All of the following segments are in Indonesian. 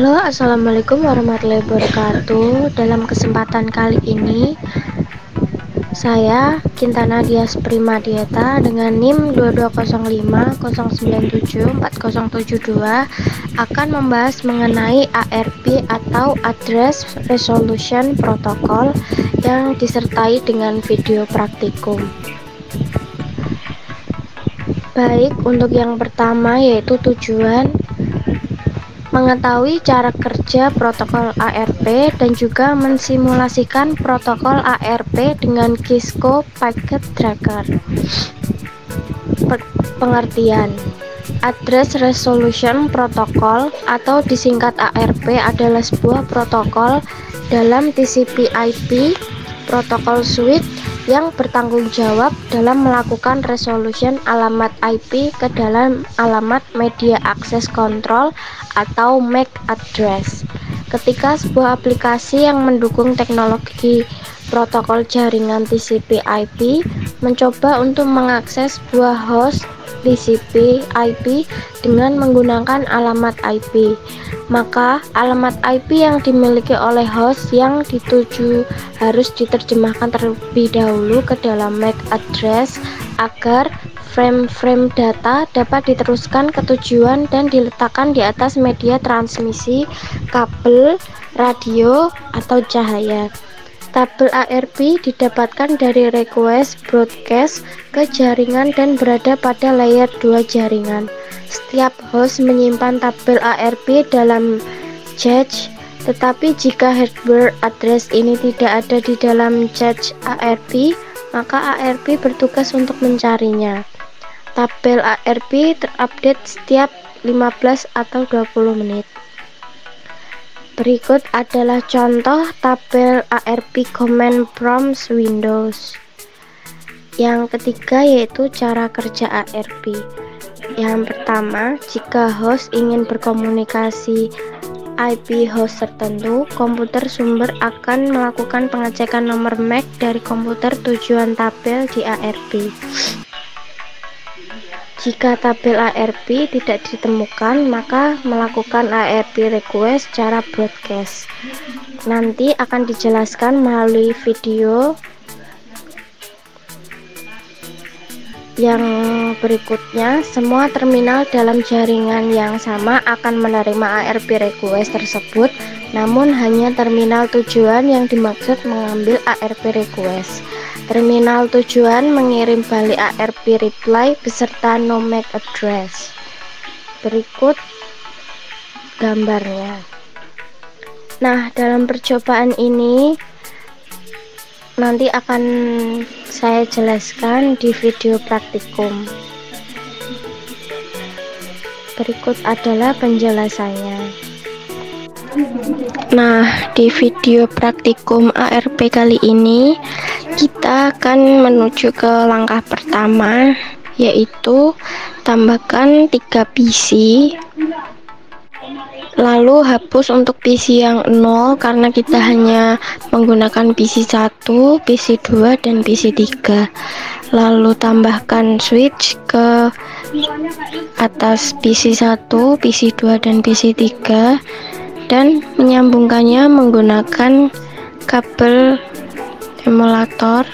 Halo, assalamualaikum warahmatullahi wabarakatuh. Dalam kesempatan kali ini, saya Kintana Dias Primadieta dengan NIM 220509740772 akan membahas mengenai ARP atau Address Resolution Protocol yang disertai dengan video praktikum. Baik, untuk yang pertama yaitu tujuan mengetahui cara kerja protokol ARP dan juga mensimulasikan protokol ARP dengan Cisco Packet Tracker. Pengertian: Address Resolution Protocol atau disingkat ARP adalah sebuah protokol dalam TCP/IP protokol suite yang bertanggung jawab dalam melakukan resolution alamat IP ke dalam alamat media access control atau MAC address. Ketika sebuah aplikasi yang mendukung teknologi protokol jaringan TCP/IP mencoba untuk mengakses sebuah host TCP/IP dengan menggunakan alamat IP, maka alamat IP yang dimiliki oleh host yang dituju harus diterjemahkan terlebih dahulu ke dalam MAC address agar frame-frame data dapat diteruskan ke tujuan dan diletakkan di atas media transmisi, kabel, radio, atau cahaya. Tabel ARP didapatkan dari request broadcast ke jaringan dan berada pada layer 2 jaringan. Setiap host menyimpan tabel ARP dalam cache, tetapi jika hardware address ini tidak ada di dalam cache ARP, maka ARP bertugas untuk mencarinya. Tabel ARP terupdate setiap 15 atau 20 menit. Berikut adalah contoh tabel ARP command prompt Windows. Yang ketiga yaitu cara kerja ARP. Yang pertama, jika host ingin berkomunikasi IP host tertentu, komputer sumber akan melakukan pengecekan nomor MAC dari komputer tujuan tabel di ARP. Jika tabel ARP tidak ditemukan, maka melakukan ARP request secara broadcast. Nanti akan dijelaskan melalui video yang berikutnya. Semua terminal dalam jaringan yang sama akan menerima ARP request tersebut, namun hanya terminal tujuan yang dimaksud mengambil ARP request. Terminal tujuan mengirim balik ARP reply beserta no MAC address. Berikut gambarnya. Nah, dalam percobaan ini nanti akan saya jelaskan di video praktikum. Berikut adalah penjelasannya. Nah, di video praktikum ARP kali ini kita akan menuju ke langkah pertama, yaitu tambahkan 3 PC, lalu hapus untuk PC yang 0 karena kita hanya menggunakan PC 1, PC 2, dan PC 3. Lalu tambahkan switch ke atas PC 1, PC 2, dan PC 3 dan menyambungkannya menggunakan kabel emulator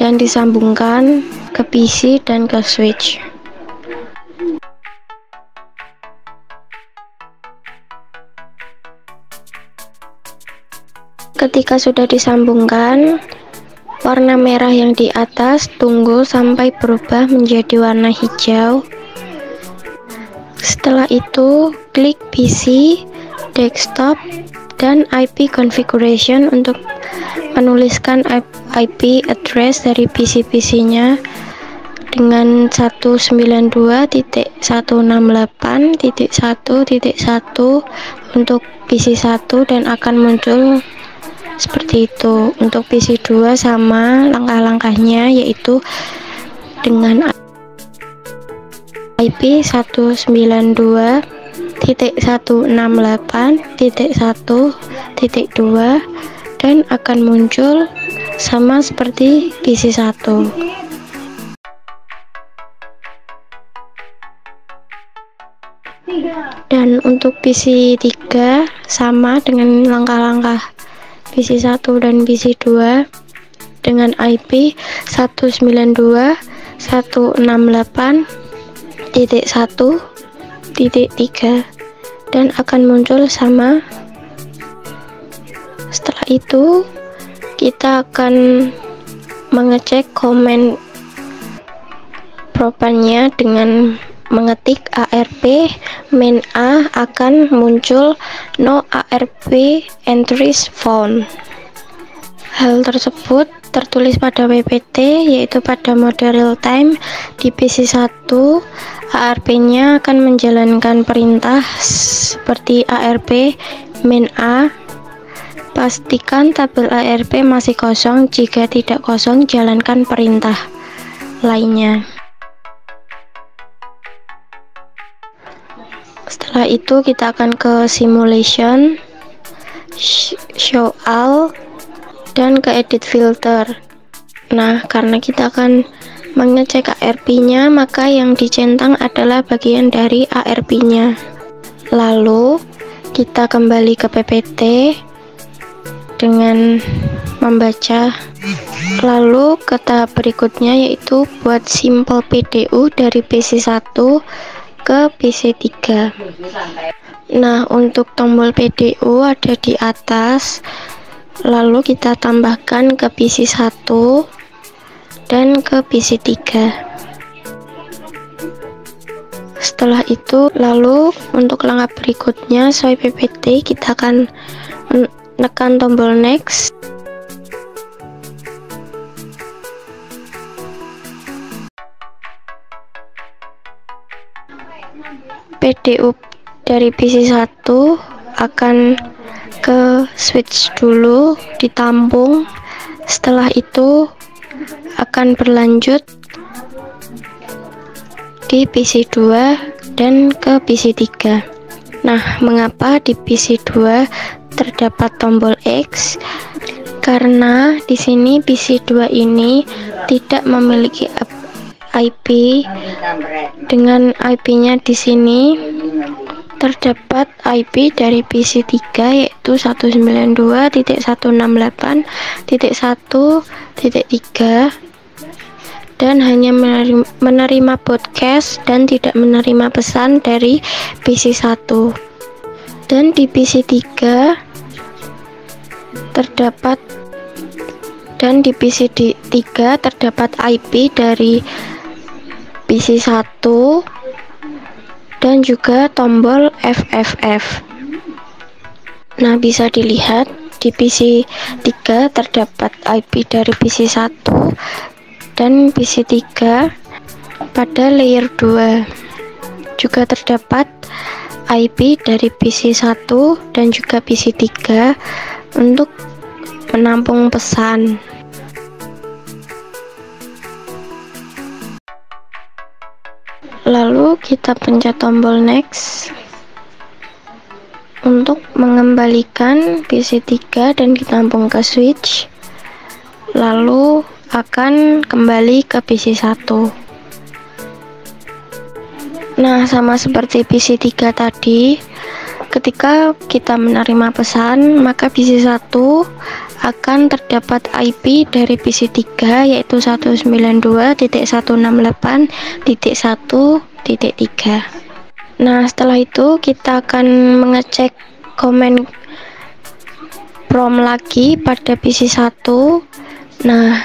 dan disambungkan ke PC dan ke switch. Ketika sudah disambungkan, warna merah yang di atas tunggu sampai berubah menjadi warna hijau. Setelah itu klik PC, desktop, dan IP configuration untuk menuliskan IP address dari PC-PC-nya dengan 192.168.1.1 untuk PC 1 dan akan muncul seperti itu. Untuk PC 2 sama langkah-langkahnya, yaitu dengan IP 192.168.1.2 dan akan muncul sama seperti PC 1. Dan untuk PC3 sama dengan langkah-langkah PC1 dan PC2 dengan IP 192.168.1.3 dan akan muncul sama. Setelah itu kita akan mengecek komen propannya dengan mengetik ARP main A, akan muncul no ARP entries found. Hal tersebut tertulis pada PPT, yaitu pada mode real time di PC1 ARP-nya akan menjalankan perintah seperti ARP main A. Pastikan tabel ARP masih kosong, jika tidak kosong jalankan perintah lainnya. Setelah itu kita akan ke simulation, show all, dan ke edit filter. Nah, karena kita akan mengecek ARP-nya, maka yang dicentang adalah bagian dari ARP-nya. Lalu kita kembali ke PPT dengan membaca. Lalu ke tahap berikutnya, yaitu buat simple PDU dari PC1 ke PC3. Nah, untuk tombol PDU ada di atas, lalu kita tambahkan ke PC1 dan ke PC3. Setelah itu, lalu untuk langkah berikutnya sesuai PPT, kita akan menekan tombol next. PDU dari PC1 akan ke switch dulu, ditampung. Setelah itu akan berlanjut di PC2 dan ke PC3. Nah, mengapa di PC2 terdapat tombol X? Karena di sini PC2 ini tidak memiliki IP. Dengan IP-nya di sini terdapat IP dari PC3, yaitu 192.168.1.3 dan hanya menerima broadcast dan tidak menerima pesan dari PC1. Dan di PC3 terdapat IP dari PC1 dan juga tombol FFF. Nah, bisa dilihat di PC3 terdapat IP dari PC1 dan PC3 pada layer 2. Juga terdapat IP dari PC1 dan juga PC3 untuk menampung pesan. Lalu kita pencet tombol next untuk mengembalikan PC3 dan ditampung ke switch, lalu akan kembali ke PC1. Nah, sama seperti PC3 tadi, ketika kita menerima pesan, maka PC1 akan terdapat IP dari PC3, yaitu 192.168.1.3. Nah, setelah itu kita akan mengecek komen prom lagi pada PC1. Nah,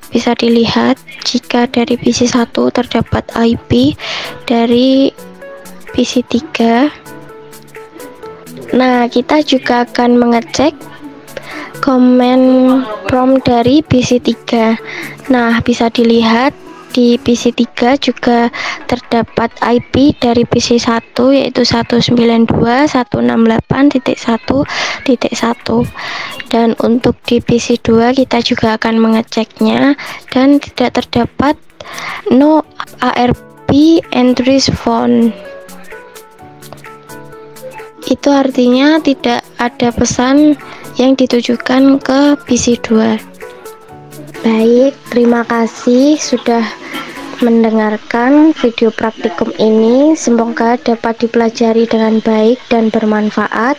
bisa dilihat jika dari PC1 terdapat IP dari PC3. Nah, kita juga akan mengecek komen prom dari PC3. Nah, bisa dilihat di PC3 juga terdapat IP dari PC1, yaitu 192.168.1.1. Dan untuk di PC2 kita juga akan mengeceknya, dan tidak terdapat no ARP entries found. Itu artinya tidak ada pesan yang ditujukan ke PC2. Baik, terima kasih sudah mendengarkan video praktikum ini. Semoga dapat dipelajari dengan baik dan bermanfaat.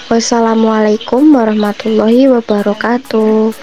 Wassalamualaikum warahmatullahi wabarakatuh.